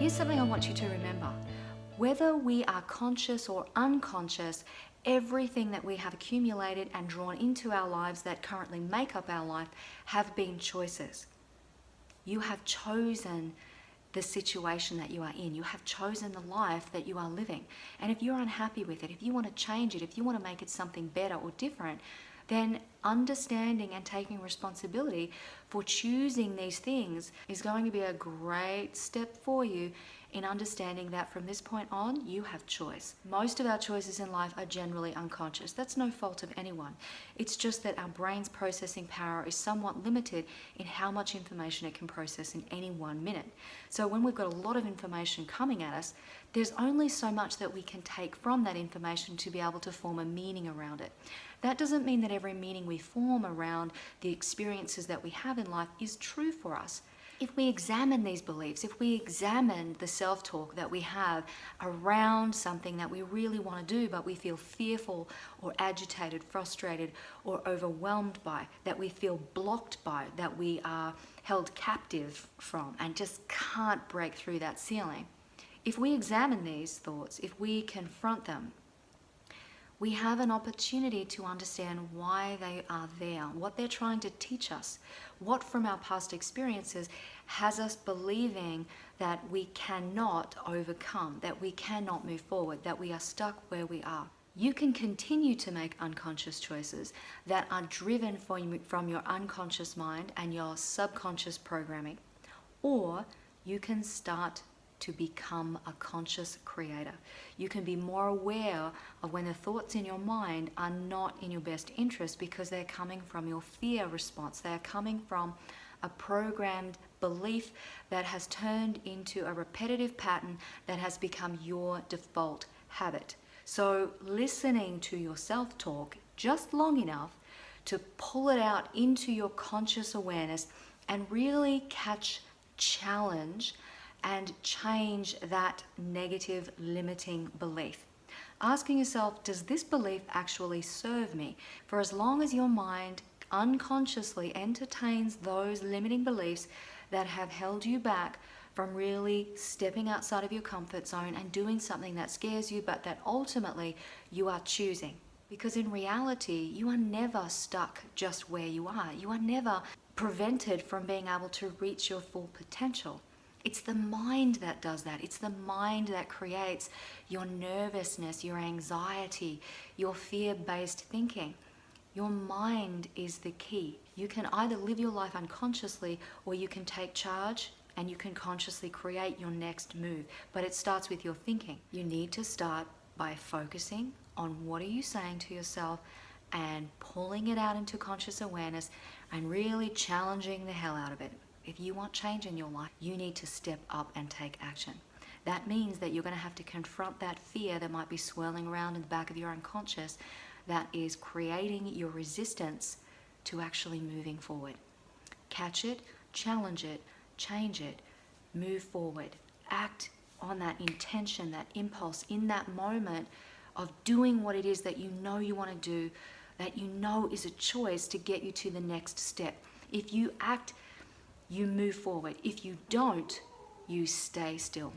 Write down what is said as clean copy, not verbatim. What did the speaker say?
Here's something I want you to remember. Whether we are conscious or unconscious, everything that we have accumulated and drawn into our lives that currently make up our life have been choices. You have chosen the situation that you are in. You have chosen the life that you are living. And if you're unhappy with it, if you want to change it, if you want to make it something better or different, then understanding and taking responsibility for choosing these things is going to be a great step for you in understanding that from this point on, you have choice. Most of our choices in life are generally unconscious. That's no fault of anyone. It's just that our brain's processing power is somewhat limited in how much information it can process in any 1 minute. So when we've got a lot of information coming at us, there's only so much that we can take from that information to be able to form a meaning around it. That doesn't mean that every meaning we form around the experiences that we have in life is true for us. If we examine these beliefs, if we examine the self-talk that we have around something that we really want to do, but we feel fearful or agitated, frustrated, or overwhelmed by, that we feel blocked by, that we are held captive from, and just can't break through that ceiling. If we examine these thoughts, if we confront them, we have an opportunity to understand why they are there, what they're trying to teach us, what from our past experiences has us believing that we cannot overcome, that we cannot move forward, that we are stuck where we are. You can continue to make unconscious choices that are driven from your unconscious mind and your subconscious programming, or you can start to become a conscious creator. You can be more aware of when the thoughts in your mind are not in your best interest because they're coming from your fear response. They're coming from a programmed belief that has turned into a repetitive pattern that has become your default habit. So listening to your self-talk just long enough to pull it out into your conscious awareness and really challenge and change that negative limiting belief. Asking yourself, does this belief actually serve me? For as long as your mind unconsciously entertains those limiting beliefs that have held you back from really stepping outside of your comfort zone and doing something that scares you, but that ultimately you are choosing. Because in reality, you are never stuck just where you are. You are never prevented from being able to reach your full potential. It's the mind that does that. It's the mind that creates your nervousness, your anxiety, your fear-based thinking. Your mind is the key. You can either live your life unconsciously or you can take charge and you can consciously create your next move. But it starts with your thinking. You need to start by focusing on what are you saying to yourself and pulling it out into conscious awareness and really challenging the hell out of it. If you want change in your life, you need to step up and take action. That means that you're going to have to confront that fear that might be swirling around in the back of your unconscious that is creating your resistance to actually moving forward. Catch it, challenge it, change it, move forward. Act on that intention, that impulse in that moment of doing what it is that you know you want to do, that you know is a choice to get you to the next step. If you act, you move forward. If you don't, you stay still.